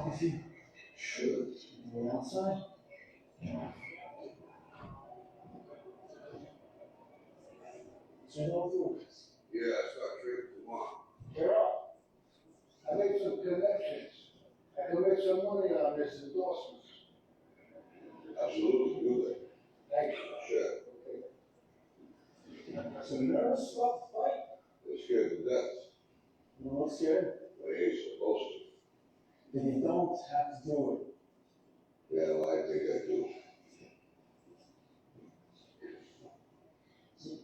talk with you? Sure. Anyone outside? Turn over the windows. Yeah, I start drinking tomorrow. Carol, I made some connections. I can make some money on this endorsement. Absolutely, do that. Thank you. Sure. So nervous about the fight? They're scared to death. You don't look scared? They ain't supposed Then you don't have to do it. to. Yeah, well, I think I do.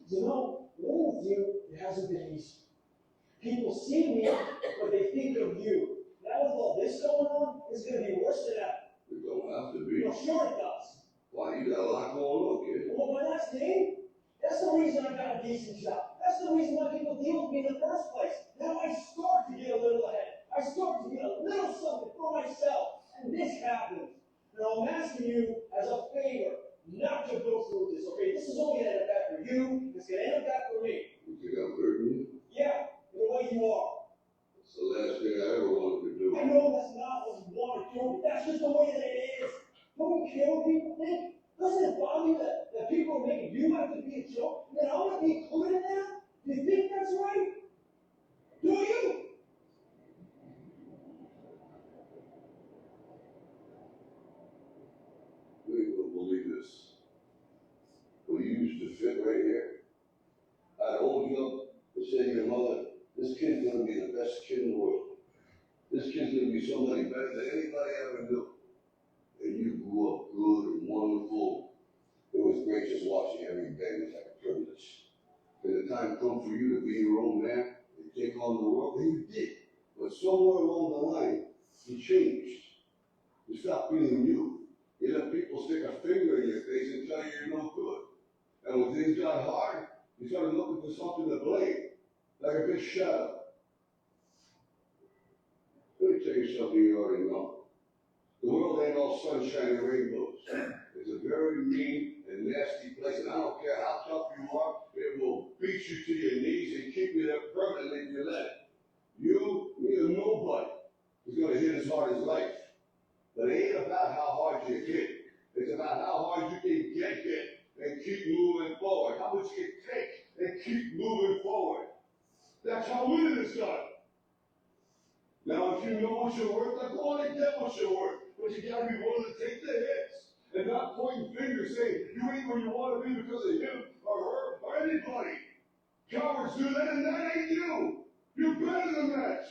You know, living with you, it hasn't been easy. People see me, but they think of you. Now with all this going on, it's going to be worse than that. It don't have to be. Well, sure it does. Why, you got a lot going on, kid. Well, my last name, that's the reason I got a decent job. That's the reason why people deal with me in the first place. Now I start to get a little ahead. I start to get a little something for myself. And this happens. Now I'm asking you as a favor not to go through this, okay? This is only going to end up bad for you. It's going to end up bad for me. You think I'm hurting you? Yeah, in the way you are. It's the last thing I ever wanted to do. I know that's not what you want to do, but that's just the way that it is. Don't you care what people think? Doesn't it bother you that people are making you have to be a joke? And then I want to be included in that? Do you think that's right? Do you? You ain't gonna believe this. Well, you used to fit right here. I'd hold you up and say to your mother, this kid's gonna be the best kid in the world. This kid's gonna be somebody better than anybody ever knew. And you grew up good and wonderful. It was great just watching every day. It was like a privilege. When the time come for you to be your own man and take on the world, and you did. But somewhere along the line, you changed. You stopped being you. You let people stick a finger in your face and tell you you're no good. And when things got hard, you started looking for something to blame, like a big shadow. Let me tell you something you already know. The world ain't all sunshine and rainbows. It's a very mean and nasty place, and I don't care how tough you are, it will beat you to your knees and keep you there permanently if you let it. You, me, or nobody is going to hit as hard as life. But it ain't about how hard you hit. It's about how hard you can get hit and keep moving forward. How much you can take and keep moving forward. That's how winning is done. Now, if you know what you're worth, then go on and get what you're worth. But you gotta be willing to take the hits and not pointing fingers saying you ain't where you want to be because of him or her or anybody. Cowards do that, and that ain't you. You're better than that.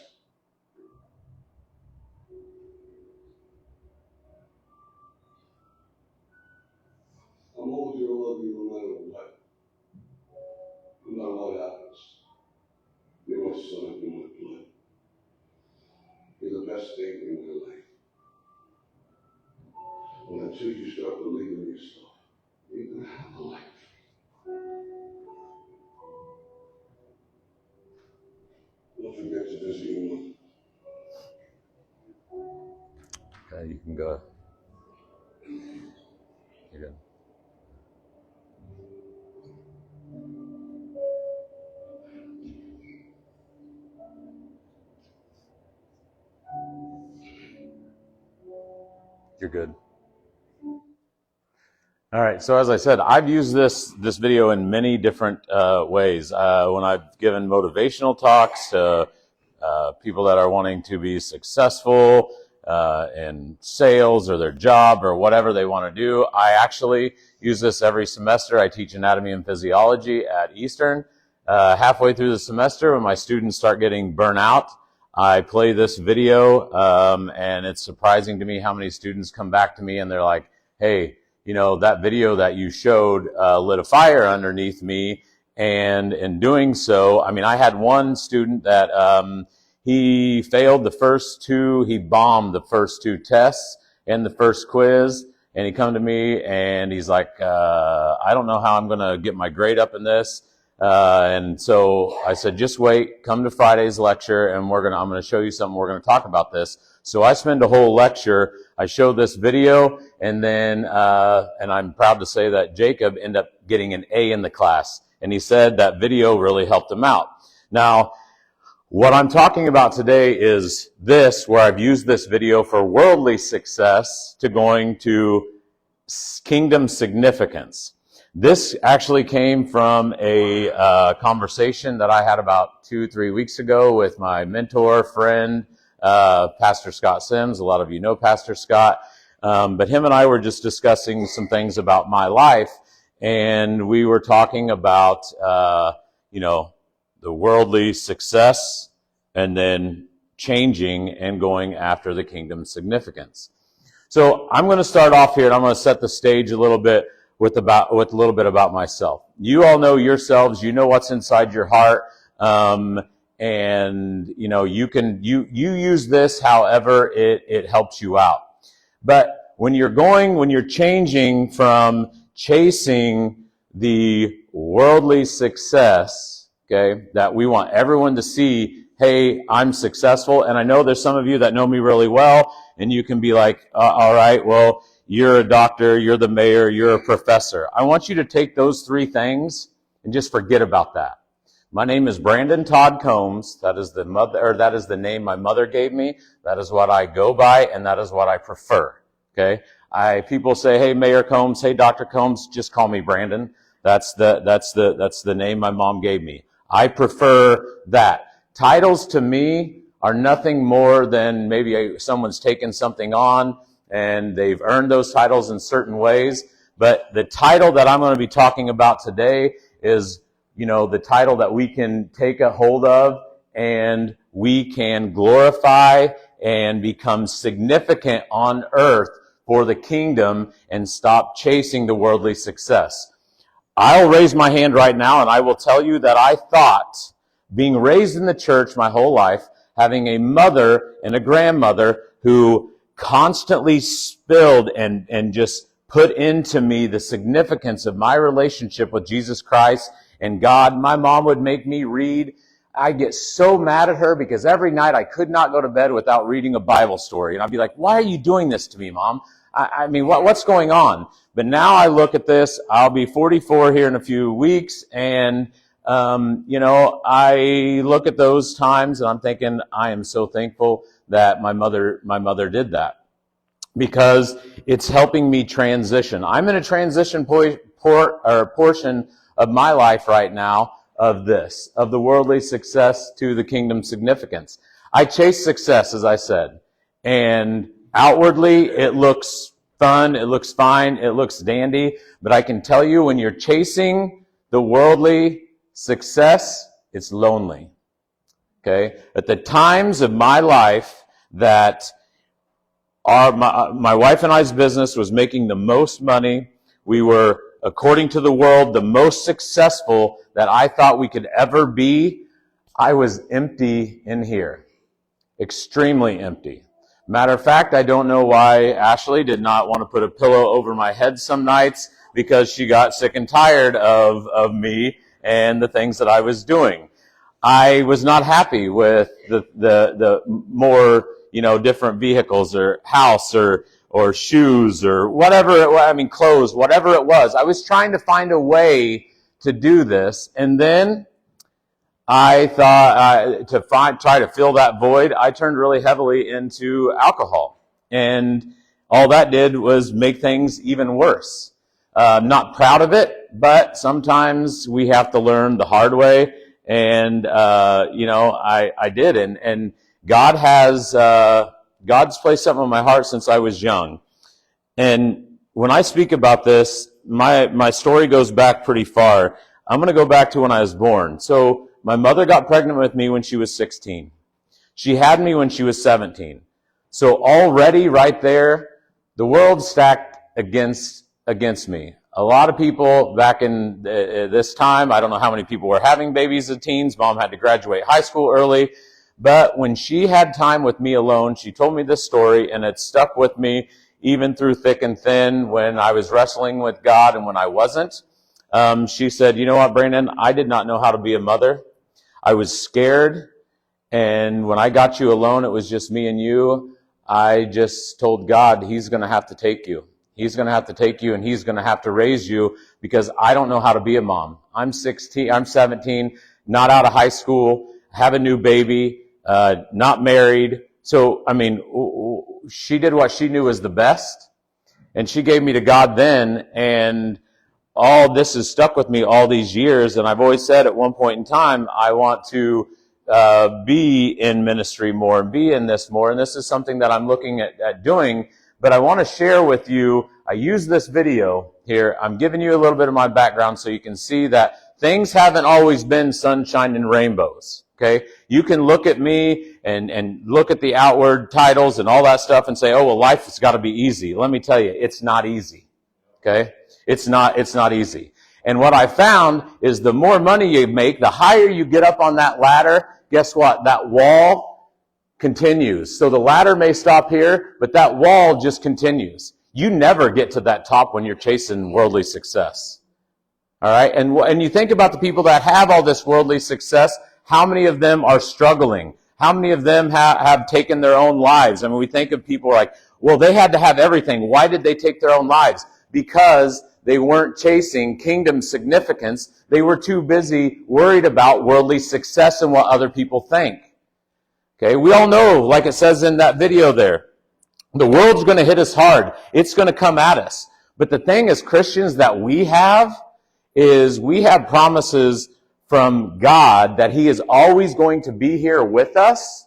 I'm always gonna love you no matter what. No matter what happens. You're my son, you're my blood. You're the best thing in my life. But until you start believing in yourself, you ain't gonna have a life. Don't forget to visit your mom. Okay, you can go. You're good. You're good. All right, so as I said, I've used this video in many different ways. When I've given motivational talks to people that are wanting to be successful in sales or their job or whatever they want to do, I actually use this every semester. I teach anatomy and physiology at Eastern. Halfway through the semester, when my students start getting burnt out, I play this video, and it's surprising to me how many students come back to me and they're like, hey, you know, that video that you showed lit a fire underneath me. And in doing so, I mean, I had one student that he failed the first two, he bombed the first two tests in the first quiz. And he come to me and he's like, I don't know how I'm going to get my grade up in this. And so I said, just wait, come to Friday's lecture and I'm going to show you something. We're going to talk about this. So I spend a whole lecture. I show this video and then, and I'm proud to say that Jacob ended up getting an A in the class. And he said that video really helped him out. Now, What I'm talking about today is this, where I've used this video for worldly success to going to kingdom significance. This actually came from a conversation that I had about 2-3 weeks ago with my mentor, friend, Pastor Scott Sims. A lot of you know Pastor Scott. But him and I were just discussing some things about my life, and we were talking about, the worldly success and then changing and going after the kingdom significance. So I'm going to start off here, and I'm going to set the stage a little bit with a little bit about myself. You all know yourselves. You know what's inside your heart, and you use this however it helps you out. But when you're changing from chasing the worldly success, okay, that we want everyone to see, hey, I'm successful. And I know there's some of you that know me really well, and you can be like, all right, well, you're a doctor, you're the mayor, you're a professor. I want you to take those three things and just forget about that. My name is Brandon Todd Combs. That is the name my mother gave me. That is what I go by, and that is what I prefer. Okay? People say, hey, Mayor Combs, hey, Dr. Combs, just call me Brandon. That's the name my mom gave me. I prefer that. Titles to me are nothing more than maybe someone's taken something on and they've earned those titles in certain ways. But the title that I'm going to be talking about today is, the title that we can take a hold of and we can glorify and become significant on earth for the kingdom and stop chasing the worldly success. I'll raise my hand right now, and I will tell you that I thought, being raised in the church my whole life, having a mother and a grandmother who constantly spilled and just put into me the significance of my relationship with Jesus Christ and God. My mom would make me read. I get so mad at her because every night I could not go to bed without reading a Bible story. And I'd be like, why are you doing this to me, Mom? I mean, what's going on? But now I look at this, I'll be 44 here in a few weeks, and, I look at those times and I'm thinking, I am so thankful that my mother did that, because it's helping me transition. I'm in a transition portion of my life right now of the worldly success to the kingdom significance. I chase success, as I said, and outwardly, it looks fun, it looks fine, it looks dandy, but I can tell you when you're chasing the worldly success, it's lonely. Okay? At the times of my life that my wife and I's business was making the most money, we were, according to the world, the most successful that I thought we could ever be, I was empty in here. Extremely empty. Matter of fact, I don't know why Ashley did not want to put a pillow over my head some nights, because she got sick and tired of me and the things that I was doing. I was not happy with the more, different vehicles or house or shoes or whatever, clothes, whatever it was. I was trying to find a way to do this, and then I thought try to fill that void, I turned really heavily into alcohol. And all that did was make things even worse. Not proud of it, but sometimes we have to learn the hard way. And, I did. And God God's placed something on my heart since I was young. And when I speak about this, my story goes back pretty far. I'm going to go back to when I was born. So, my mother got pregnant with me when she was 16. She had me when she was 17. So already right there, the world stacked against me. A lot of people back in this time, I don't know how many people were having babies as teens. Mom had to graduate high school early. But when she had time with me alone, she told me this story, and it stuck with me even through thick and thin when I was wrestling with God and when I wasn't. She said, you know what, Brandon, I did not know how to be a mother. I was scared, and when I got you alone, it was just me and you. I just told God, He's going to have to take you. He's going to have to take you, and He's going to have to raise you, because I don't know how to be a mom. I'm 17, not out of high school, have a new baby, not married. So, I mean, she did what she knew was the best, and she gave me to God then, and all this has stuck with me all these years, and I've always said at one point in time, I want to be in ministry more and be in this more, and this is something that I'm looking at doing, but I want to share with you, I use this video here, I'm giving you a little bit of my background so you can see that things haven't always been sunshine and rainbows, okay? You can look at me and look at the outward titles and all that stuff and say, oh, well, life has got to be easy. Let me tell you, it's not easy, okay? It's not easy. And what I found is the more money you make, the higher you get up on that ladder, guess what? That wall continues. So the ladder may stop here, but that wall just continues. You never get to that top when you're chasing worldly success. All right? And you think about the people that have all this worldly success, how many of them are struggling? How many of them have taken their own lives? I mean, we think of people like, well, they had to have everything. Why did they take their own lives? Because they weren't chasing kingdom significance. They were too busy worried about worldly success and what other people think. Okay, we all know, like it says in that video there, the world's going to hit us hard. It's going to come at us. But the thing as Christians that we have is we have promises from God that He is always going to be here with us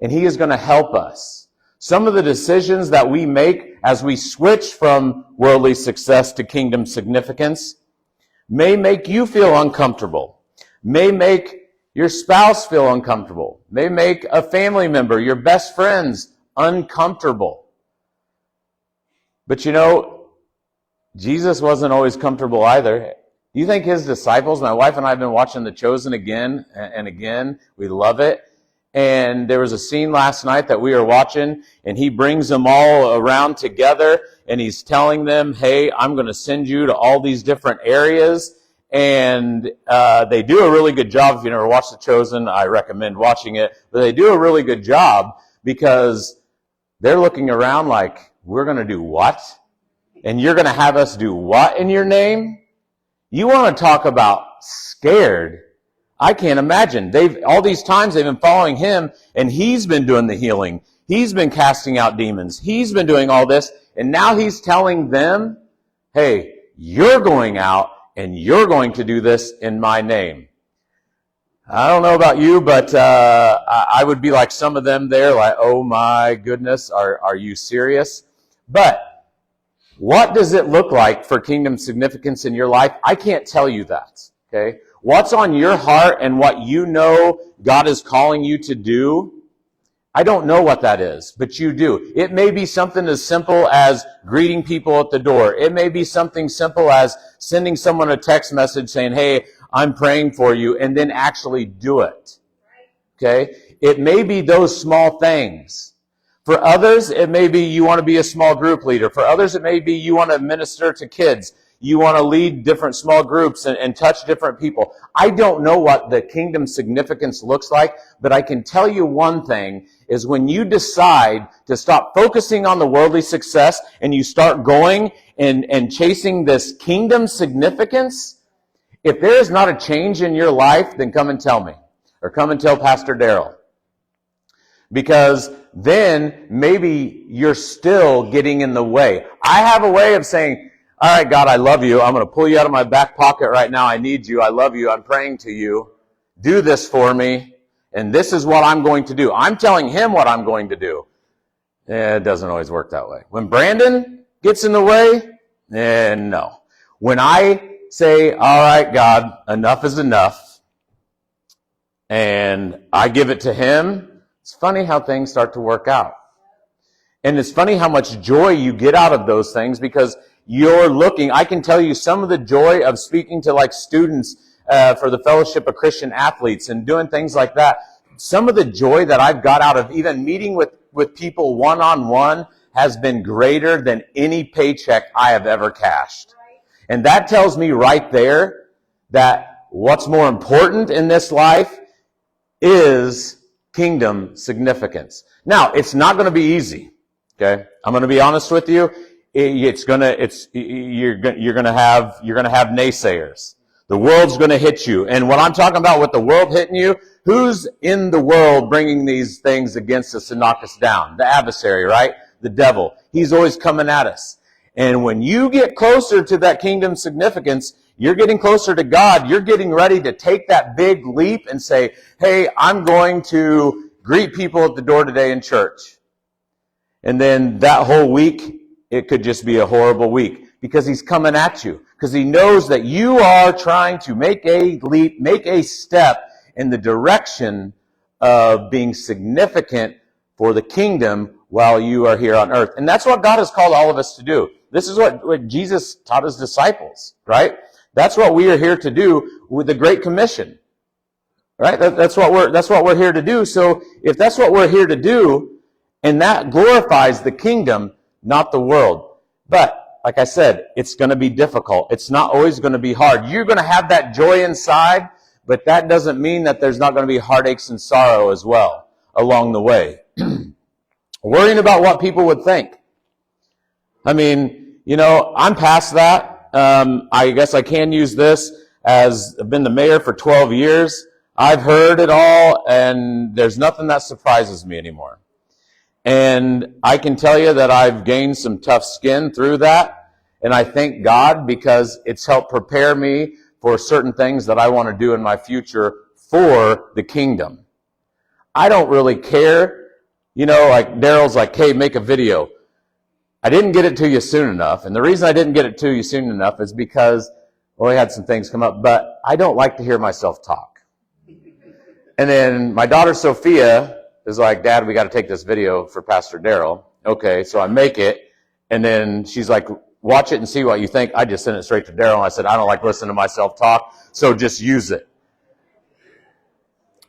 and He is going to help us. Some of the decisions that we make as we switch from worldly success to kingdom significance may make you feel uncomfortable, may make your spouse feel uncomfortable, may make a family member, your best friends, uncomfortable. But you know, Jesus wasn't always comfortable either. Do you think His disciples, my wife and I have been watching The Chosen again and again, we love it. And there was a scene last night that we were watching, and He brings them all around together, and He's telling them, hey, I'm going to send you to all these different areas. And they do a really good job. If you never watched The Chosen, I recommend watching it. But they do a really good job because they're looking around like, we're going to do what? And you're going to have us do what in your name? You want to talk about scared? I can't imagine. All these times they've been following Him, and He's been doing the healing. He's been casting out demons. He's been doing all this, and now He's telling them, hey, you're going out, and you're going to do this in my name. I don't know about you, but I would be like some of them there, like, oh my goodness, are you serious? But what does it look like for kingdom significance in your life? I can't tell you that, okay? What's on your heart and what you know God is calling you to do, I don't know what that is, but you do. It may be something as simple as greeting people at the door. It may be something simple as sending someone a text message saying, hey, I'm praying for you, and then actually do it, okay? It may be those small things. For others, it may be you want to be a small group leader. For others, it may be you want to minister to kids. You want to lead different small groups and touch different people. I don't know what the kingdom significance looks like, but I can tell you one thing is when you decide to stop focusing on the worldly success and you start going and chasing this kingdom significance, if there is not a change in your life, then come and tell me, or come and tell Pastor Daryl. Because then maybe you're still getting in the way. I have a way of saying, all right, God, I love you. I'm going to pull you out of my back pocket right now. I need you. I love you. I'm praying to you. Do this for me. And this is what I'm going to do. I'm telling Him what I'm going to do. It doesn't always work that way. When Brandon gets in the way, no. When I say, all right, God, enough is enough, and I give it to Him, it's funny how things start to work out. And it's funny how much joy you get out of those things because you're looking. I can tell you some of the joy of speaking to like students for the Fellowship of Christian Athletes and doing things like that. Some of the joy that I've got out of even meeting with people one-on-one has been greater than any paycheck I have ever cashed. And that tells me right there that what's more important in this life is kingdom significance. Now, it's not going to be easy. Okay, I'm going to be honest with you. You're going to have naysayers. The world's going to hit you, and what I'm talking about with the world hitting you, who's in the world bringing these things against us to knock us down? The adversary, right? The devil. He's always coming at us. And when you get closer to that kingdom significance, you're getting closer to God. You're getting ready to take that big leap and say, hey, I'm going to greet people at the door today in church. And then that whole week, it could just be a horrible week because he's coming at you. Because he knows that you are trying to make a leap, make a step in the direction of being significant for the kingdom while you are here on earth. And that's what God has called all of us to do. This is what Jesus taught his disciples, right? That's what we are here to do with the Great Commission, right? That's what we're here to do. So if that's what we're here to do, and that glorifies the kingdom, not the world. But like I said, it's going to be difficult. It's not always going to be hard. You're going to have that joy inside, but that doesn't mean that there's not going to be heartaches and sorrow as well along the way. Worrying about what people would think. I mean, I'm past that. I guess I can use this as I've been the mayor for 12 years. I've heard it all, and there's nothing that surprises me anymore. And I can tell you that I've gained some tough skin through that. And I thank God because it's helped prepare me for certain things that I want to do in my future for the kingdom. I don't really care. Like Daryl's like, hey, make a video. I didn't get it to you soon enough. And the reason I didn't get it to you soon enough is because, we had some things come up, but I don't like to hear myself talk. And then my daughter Sophia is like, Dad, we got to take this video for Pastor Daryl. Okay, so I make it, and then she's like, watch it and see what you think. I just sent it straight to Daryl, and I said, I don't like listening to myself talk, so just use it.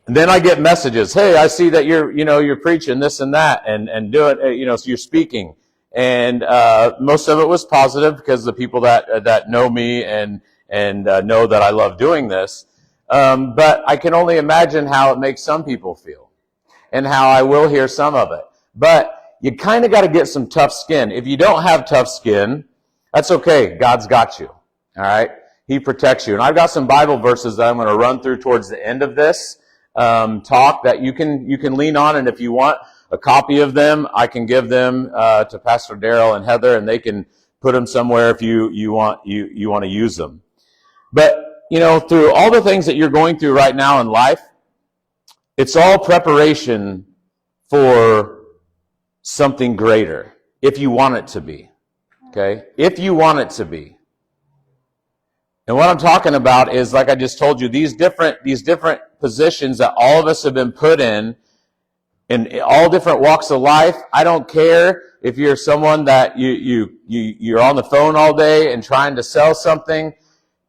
And then I get messages, hey, I see that you're preaching this and that, and do it, so you're speaking. And most of it was positive because the people that know me and know that I love doing this. But I can only imagine how it makes some people feel. And how I will hear some of it. But you kind of got to get some tough skin. If you don't have tough skin, that's okay. God's got you. All right? He protects you. And I've got some Bible verses that I'm going to run through towards the end of this talk that you can lean on. And if you want a copy of them, I can give them to Pastor Daryl and Heather, and they can put them somewhere if you want to use them. But, through all the things that you're going through right now in life, it's all preparation for something greater, if you want it to be. Okay? If you want it to be. And what I'm talking about is, like I just told you, these different positions that all of us have been put in all different walks of life. I don't care if you're someone that you're on the phone all day and trying to sell something.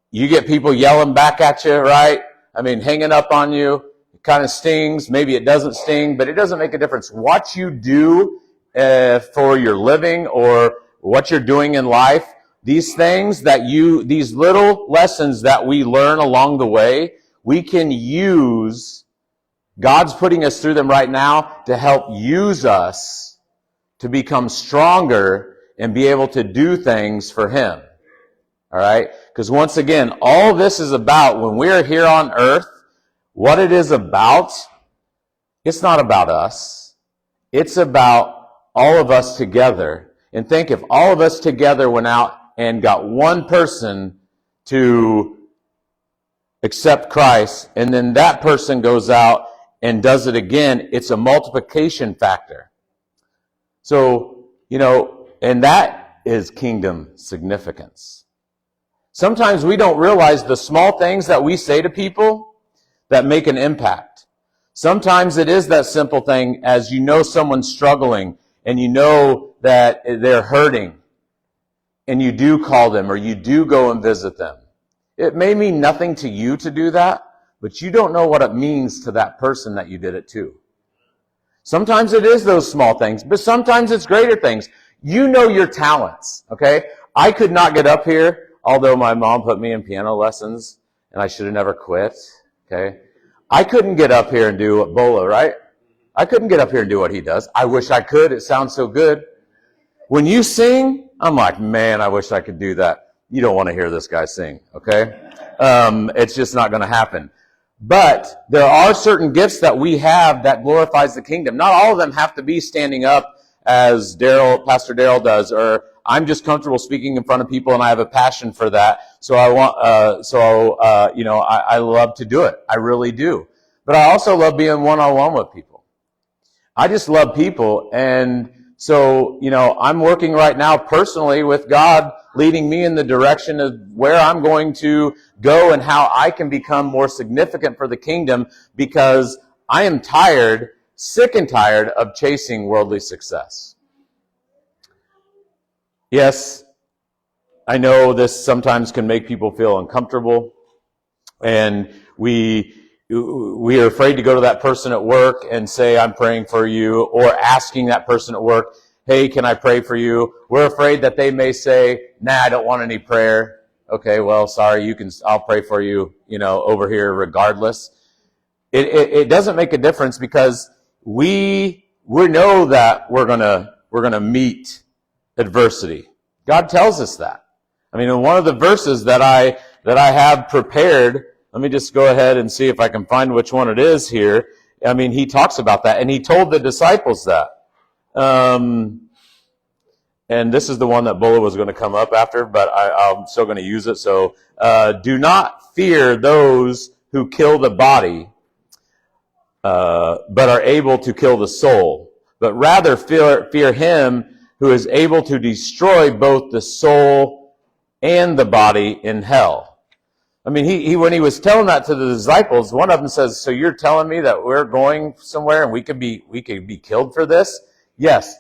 You get people yelling back at you, right? I mean, hanging up on you. Kind of stings, maybe it doesn't sting, but it doesn't make a difference. What you do for your living or what you're doing in life, these things these little lessons that we learn along the way, we can use. God's putting us through them right now to help use us to become stronger and be able to do things for Him. All right? Because once again, all this is about when we're here on earth, what it is about, it's not about us. It's about all of us together. And think if all of us together went out and got one person to accept Christ, and then that person goes out and does it again, it's a multiplication factor. So, and that is kingdom significance. Sometimes we don't realize the small things that we say to people that make an impact. Sometimes it is that simple thing as someone's struggling and you know that they're hurting and you do call them or you do go and visit them. It may mean nothing to you to do that, but you don't know what it means to that person that you did it to. Sometimes it is those small things, but sometimes it's greater things. You know your talents, okay? I could not get up here, although my mom put me in piano lessons and I should have never quit. Okay, I couldn't get up here and do what Bola, right? I couldn't get up here and do what he does. I wish I could. It sounds so good. When you sing, I'm like, man, I wish I could do that. You don't want to hear this guy sing, okay? It's just not going to happen. But there are certain gifts that we have that glorifies the kingdom. Not all of them have to be standing up as Pastor Daryl does, or I'm just comfortable speaking in front of people and I have a passion for that. So I love to do it. I really do. But I also love being one-on-one with people. I just love people. And so, I'm working right now personally with God leading me in the direction of where I'm going to go and how I can become more significant for the kingdom, because I am tired, sick and tired of chasing worldly success. Yes, I know this sometimes can make people feel uncomfortable, and we are afraid to go to that person at work and say, I'm praying for you, or asking that person at work, hey, can I pray for you? We're afraid that they may say, nah, I don't want any prayer. Okay, well, sorry, I'll pray for you, over here regardless. It doesn't make a difference, because we know that we're gonna meet adversity. God tells us that. I mean, in one of the verses that I have prepared, let me just go ahead and see if I can find which one it is here. I mean, he talks about that, and he told the disciples that. And this is the one that Bulla was going to come up after, but I'm still going to use it. So, do not fear those who kill the body, but are able to kill the soul, but rather fear him who is able to destroy both the soul and the body in hell. I mean, he when he was telling that to the disciples, one of them says, so you're telling me that we're going somewhere and we could be killed for this? Yes.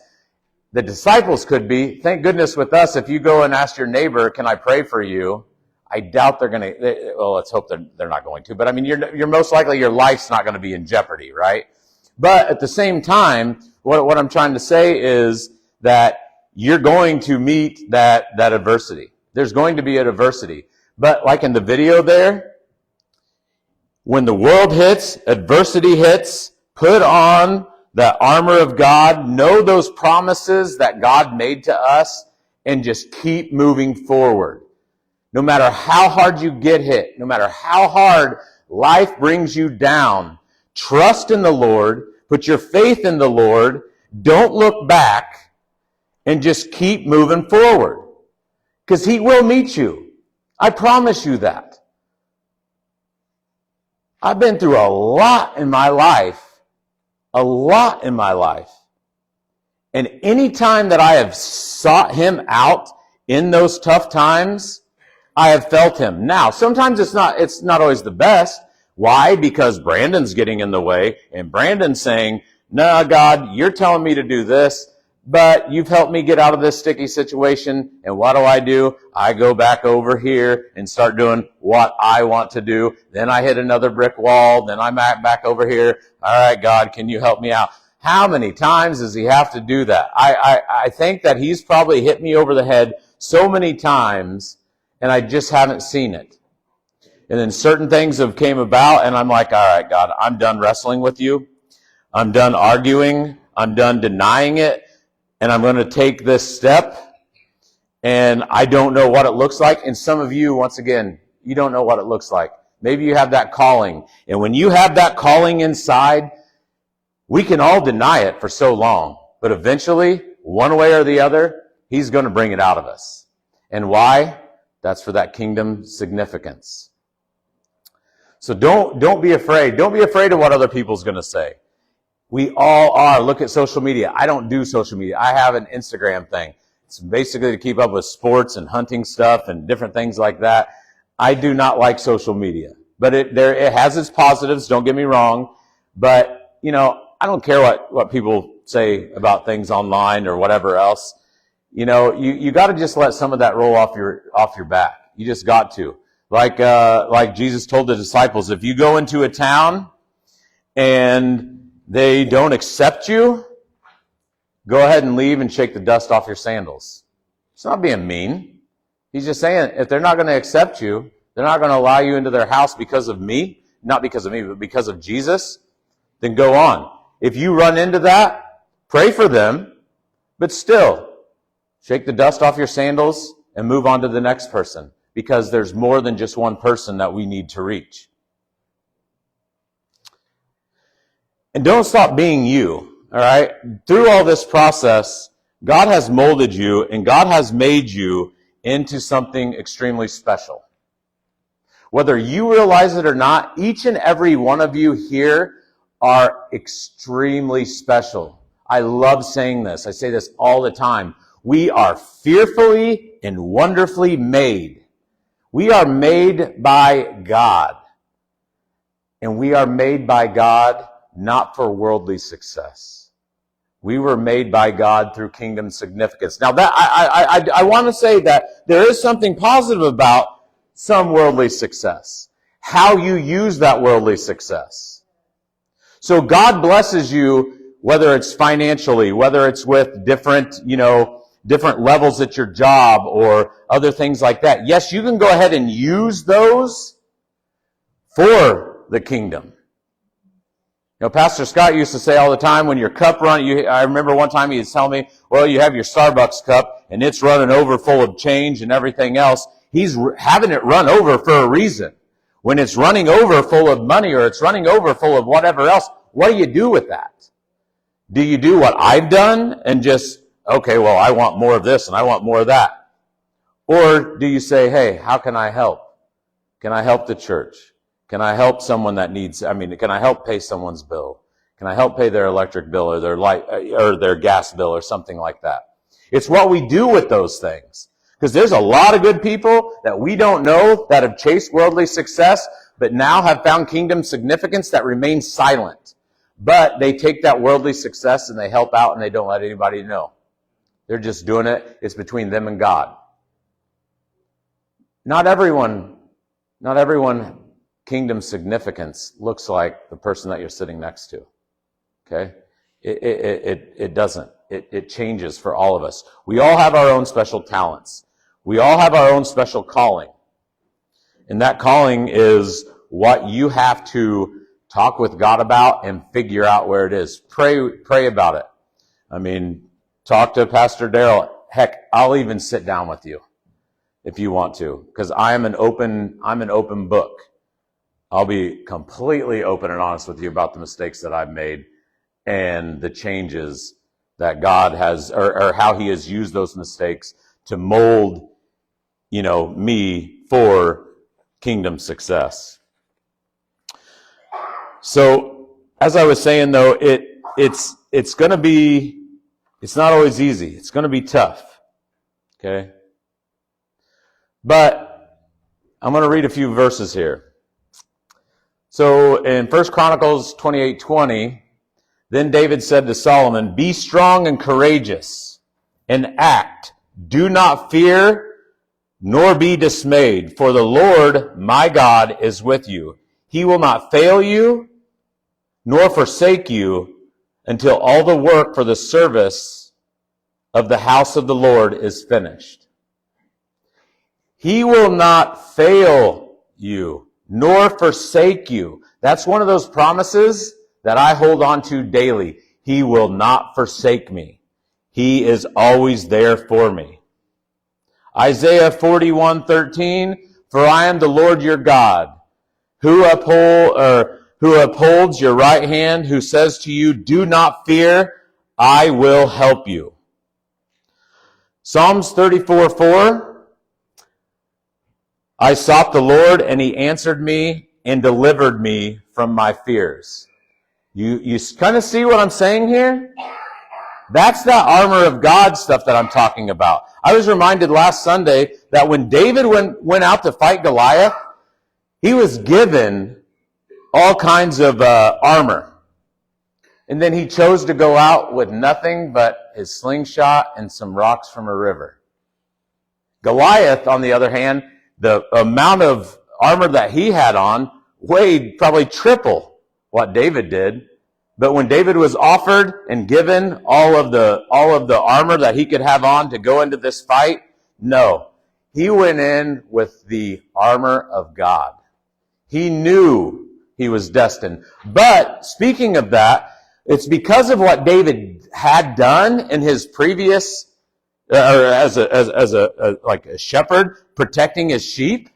The disciples could be. Thank goodness with us, if you go and ask your neighbor, can I pray for you? I doubt they're going to, well, let's hope they're not going to. But I mean, you're most likely your life's not going to be in jeopardy, right? But at the same time, what I'm trying to say is that you're going to meet that adversity. There's going to be an adversity. But like in the video there, when the world hits, adversity hits, put on the armor of God, know those promises that God made to us, and just keep moving forward. No matter how hard you get hit, no matter how hard life brings you down, trust in the Lord, put your faith in the Lord, don't look back, and just keep moving forward. Because He will meet you. I promise you that. I've been through a lot in my life. And any time that I have sought Him out in those tough times, I have felt Him. Now, sometimes it's not always the best. Why? Because Brandon's getting in the way, and Brandon's saying, no, God, you're telling me to do this, but you've helped me get out of this sticky situation, and what do? I go back over here and start doing what I want to do. Then I hit another brick wall. Then I'm back over here. All right, God, can you help me out? How many times does He have to do that? I think that He's probably hit me over the head so many times, and I just haven't seen it. And then certain things have came about, and I'm like, all right, God, I'm done wrestling with you. I'm done arguing. I'm done denying it. And I'm going to take this step, and I don't know what it looks like. And some of you, once again, you don't know what it looks like. Maybe you have that calling. And when you have that calling inside, we can all deny it for so long. But eventually, one way or the other, He's going to bring it out of us. And why? That's for that kingdom significance. So don't be afraid. Don't be afraid of what other people's going to say. We all are. Look at social media. I don't do social media. I have an Instagram thing. It's basically to keep up with sports and hunting stuff and different things like that. I do not like social media. But it has its positives, don't get me wrong. But, I don't care what people say about things online or whatever else. You got to just let some of that roll off your back. You just got to. Like Jesus told the disciples, if you go into a town and they don't accept you, go ahead and leave and shake the dust off your sandals. It's not being mean. He's just saying, if they're not going to accept you, they're not going to allow you into their house because of me, not because of me, but because of Jesus, then go on. If you run into that, pray for them, but still, shake the dust off your sandals and move on to the next person, because there's more than just one person that we need to reach. And don't stop being you, all right? Through all this process, God has molded you and God has made you into something extremely special. Whether you realize it or not, each and every one of you here are extremely special. I love saying this. I say this all the time. We are fearfully and wonderfully made. We are made by God. And we are made by God not for worldly success. We were made by God through kingdom significance. Now that I want to say that there is something positive about some worldly success. How you use that worldly success. So God blesses you, whether it's financially, whether it's with different levels at your job or other things like that. Yes, you can go ahead and use those for the kingdom. Pastor Scott used to say all the time, when your cup runs, I remember one time he was telling me, well, you have your Starbucks cup and it's running over full of change and everything else. He's having it run over for a reason. When it's running over full of money or it's running over full of whatever else, what do you do with that? Do you do what I've done and just, okay, well, I want more of this and I want more of that? Or do you say, hey, how can I help? Can I help the church? Can I help someone that needs, can I help pay someone's bill? Can I help pay their electric bill or their light or their gas bill or something like that? It's what we do with those things. Because there's a lot of good people that we don't know that have chased worldly success, but now have found kingdom significance that remain silent. But they take that worldly success and they help out and they don't let anybody know. They're just doing it. It's between them and God. Not everyone kingdom significance looks like the person that you're sitting next to. Okay? It doesn't. It changes for all of us. We all have our own special talents. We all have our own special calling. And that calling is what you have to talk with God about and figure out where it is. Pray about it. Talk to Pastor Daryl. Heck, I'll even sit down with you if you want to, because I'm an open book. I'll be completely open and honest with you about the mistakes that I've made and the changes that God has, or how He has used those mistakes to mold, me for kingdom success. So, as I was saying though, it's not always easy. It's going to be tough. Okay? But I'm going to read a few verses here. So in 1 Chronicles 28:20, then David said to Solomon, be strong and courageous and act. Do not fear nor be dismayed, for the Lord my God is with you. He will not fail you nor forsake you until all the work for the service of the house of the Lord is finished. He will not fail you nor forsake you. That's one of those promises that I hold on to daily. He will not forsake me. He is always there for me. Isaiah 41:13, for I am the Lord your God, who upholds your right hand, who says to you, do not fear, I will help you. Psalms 34:4, I sought the Lord, and He answered me and delivered me from my fears. You kind of see what I'm saying here? That's that armor of God stuff that I'm talking about. I was reminded last Sunday that when David went out to fight Goliath, he was given all kinds of armor. And then he chose to go out with nothing but his slingshot and some rocks from a river. Goliath, on the other hand, the amount of armor that he had on weighed probably triple what David did. But when David was offered and given all of the armor that he could have on to go into this fight, no. He went in with the armor of God. He knew he was destined. But speaking of that, it's because of what David had done in his previous, or as a shepherd protecting his sheep,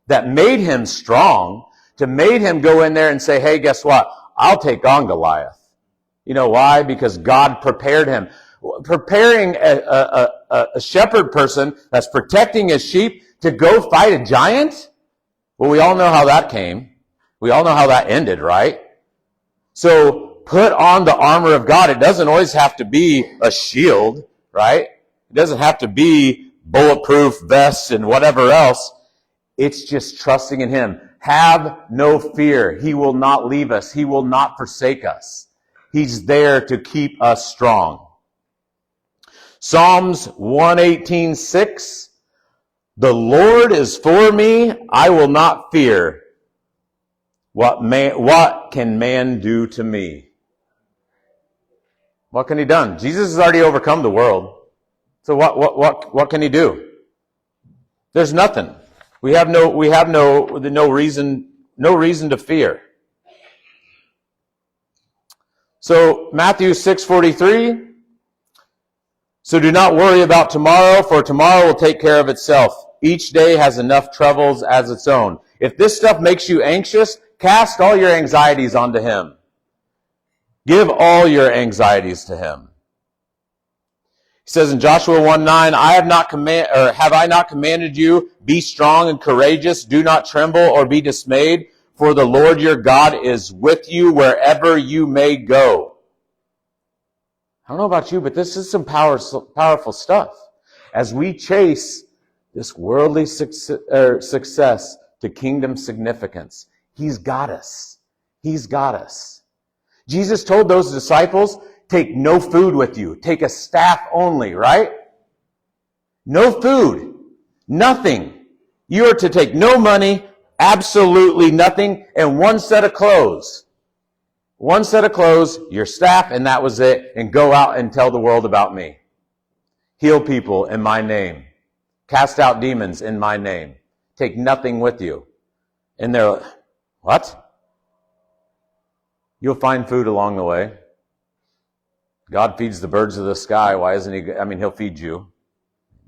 that made him strong, to made him go in there and say, hey, guess what? I'll take on Goliath. You know why? Because God prepared him. Preparing a shepherd person that's protecting his sheep to go fight a giant? Well, we all know how that came. We all know how that ended, right? So put on the armor of God. It doesn't always have to be a shield, right? It doesn't have to be bulletproof vests and whatever else. It's just trusting in him. Have no fear. He will not leave us. He will not forsake us. He's there to keep us strong. Psalms 118:6. The Lord is for me. I will not fear. What can man do to me? What can he done? Jesus has already overcome the world. So what can he do? There's nothing. We have no reason to fear. So Matthew 6:43. So do not worry about tomorrow, for tomorrow will take care of itself. Each day has enough troubles as its own. If this stuff makes you anxious, cast all your anxieties onto him. Give all your anxieties to him. He says in Joshua 1:9, have I not commanded you, be strong and courageous, do not tremble or be dismayed, for the Lord your God is with you wherever you may go. I don't know about you, but this is some powerful stuff. As we chase this worldly success to kingdom significance, he's got us. He's got us. Jesus told those disciples, take no food with you. Take a staff only, right? No food. Nothing. You are to take no money, absolutely nothing, and one set of clothes. One set of clothes, your staff, and that was it. And go out and tell the world about me. Heal people in my name. Cast out demons in my name. Take nothing with you. And they're like, what? You'll find food along the way. God feeds the birds of the sky. Why isn't he? He'll feed you.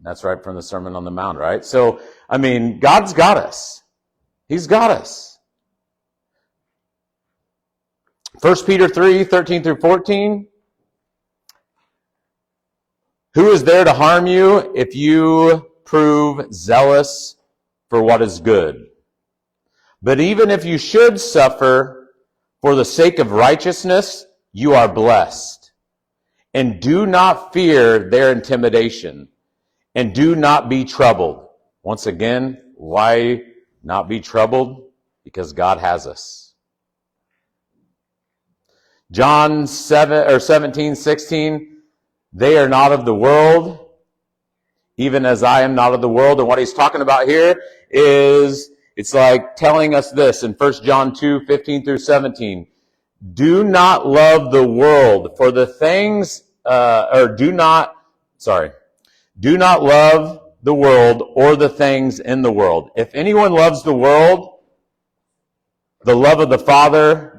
That's right from the Sermon on the Mount, right? So, God's got us. He's got us. 1 Peter 3:13-14. Who is there to harm you if you prove zealous for what is good? But even if you should suffer for the sake of righteousness, you are blessed. And do not fear their intimidation, and do not be troubled. Once again, why not be troubled? Because God has us. John 17:16, they are not of the world, even as I am not of the world. And what he's talking about here is, it's like telling us this in 1 John 2:15-17. Do not love the world for the things, do not love the world or the things in the world. If anyone loves the world, the love of the Father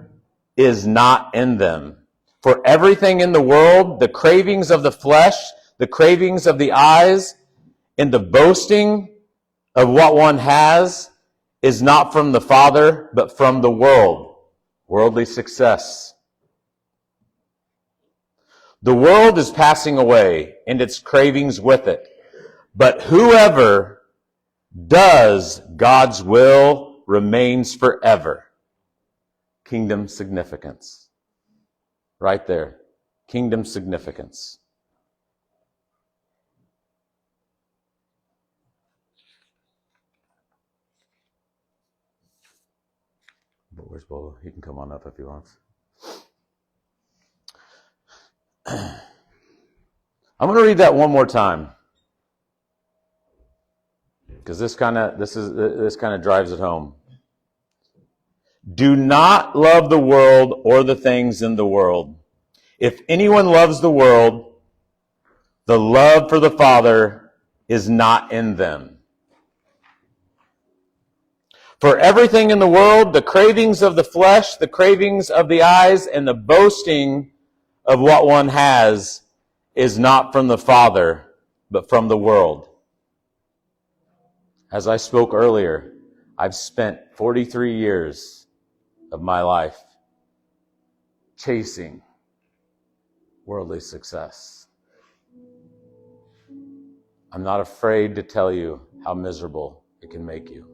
is not in them. For everything in the world, the cravings of the flesh, the cravings of the eyes, and the boasting of what one has is not from the Father, but from the world. Worldly success. The world is passing away, and its cravings with it. But whoever does God's will remains forever. Kingdom significance. Right there. Kingdom significance. But where's Bo? He can come on up if he wants. I'm going to read that one more time, because this kind of drives it home. Do not love the world or the things in the world. If anyone loves the world, the love for the Father is not in them. For everything in the world, the cravings of the flesh, the cravings of the eyes, and the boasting of what one has is not from the Father, but from the world. As I spoke earlier, I've spent 43 years of my life chasing worldly success. I'm not afraid to tell you how miserable it can make you.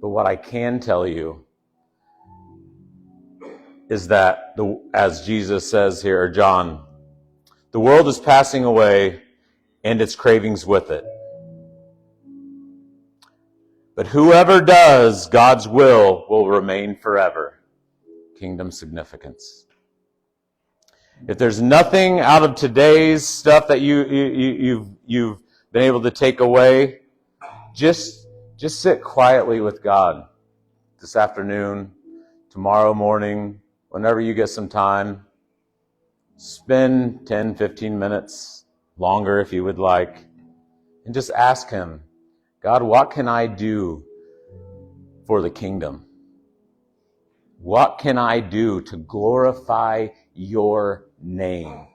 But what I can tell you is that, as Jesus says here, or John, the world is passing away and its cravings with it. But whoever does God's will remain forever. Kingdom significance. If there's nothing out of today's stuff that you've been able to take away, just sit quietly with God this afternoon, tomorrow morning, whenever you get some time. Spend 10, 15 minutes, longer if you would like, and just ask Him, God, what can I do for the kingdom? What can I do to glorify your name?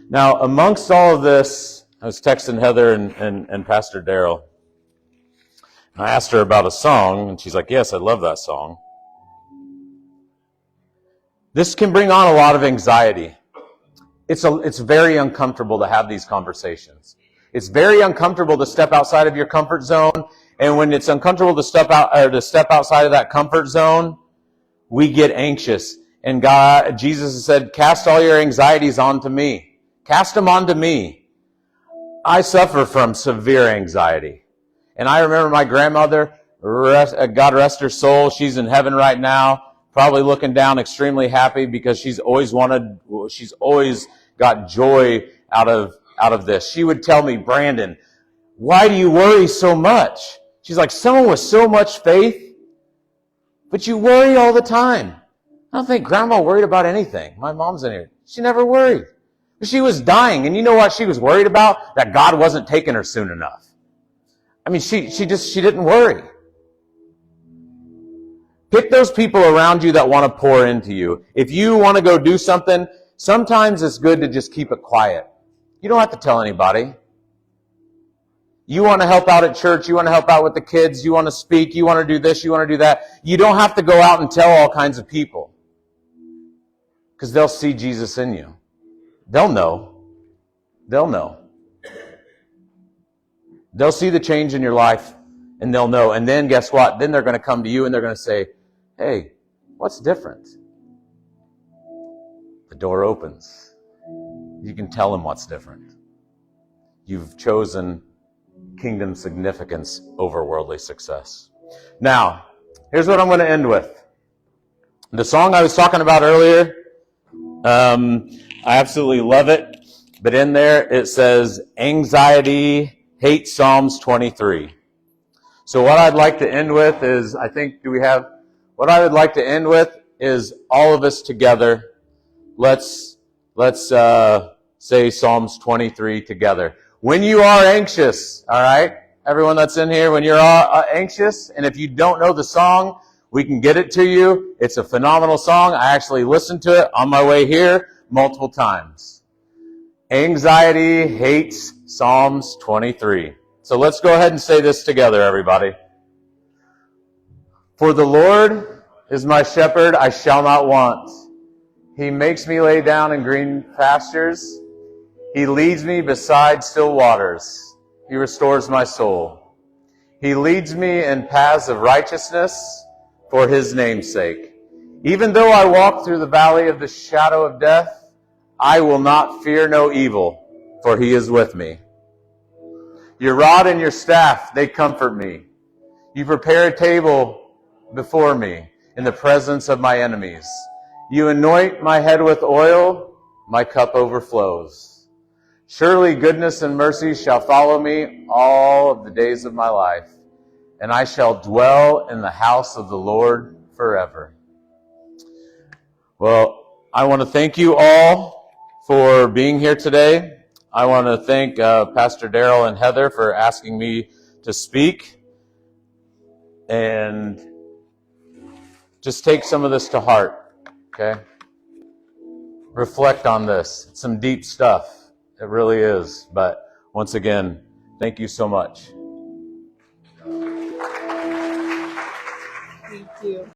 Now, amongst all of this, I was texting Heather and Pastor Daryl. I asked her about a song, and she's like, yes, I love that song. This can bring on a lot of anxiety. It's very uncomfortable to have these conversations. It's very uncomfortable to step outside of your comfort zone, and when it's uncomfortable to step outside of that comfort zone, we get anxious. And Jesus said, cast all your anxieties onto me. Cast them onto me. I suffer from severe anxiety. And I remember my grandmother, God rest her soul, she's in heaven right now, probably looking down extremely happy because she's always got joy out of this. She would tell me, Brandon, why do you worry so much? She's like, someone with so much faith, but you worry all the time. I don't think Grandma worried about anything. My mom's in here. She never worried. She was dying, and you know what she was worried about? That God wasn't taking her soon enough. I mean, she didn't worry. Pick those people around you that want to pour into you. If you want to go do something, sometimes it's good to just keep it quiet. You don't have to tell anybody. You want to help out at church, you want to help out with the kids, you want to speak, you want to do this, you want to do that. You don't have to go out and tell all kinds of people. Because they'll see Jesus in you. They'll know. They'll know. They'll see the change in your life, and they'll know. And then guess what? Then they're going to come to you and they're going to say, hey, what's different? The door opens. You can tell them what's different. You've chosen kingdom significance over worldly success. Now, here's what I'm going to end with. The song I was talking about earlier, I absolutely love it. But in there it says, anxiety hates Psalms 23. So what I'd like to end with is, what I would like to end with is all of us together. Let's say Psalms 23 together. When you are anxious, all right? Everyone that's in here, when you're anxious, and if you don't know the song, we can get it to you. It's a phenomenal song. I actually listened to it on my way here multiple times. Anxiety hates Psalms 23. So let's go ahead and say this together, everybody. For the Lord is my shepherd, I shall not want. He makes me lay down in green pastures. He leads me beside still waters. He restores my soul. He leads me in paths of righteousness for His name's sake. Even though I walk through the valley of the shadow of death, I will not fear no evil, for He is with me. Your rod and your staff, they comfort me. You prepare a table before me in the presence of my enemies. You anoint my head with oil, my cup overflows. Surely goodness and mercy shall follow me all of the days of my life, and I shall dwell in the house of the Lord forever. Well, I want to thank you all for being here today. I want to thank Pastor Daryl and Heather for asking me to speak. And just take some of this to heart, okay? Reflect on this. It's some deep stuff. It really is. But once again, thank you so much. Thank you.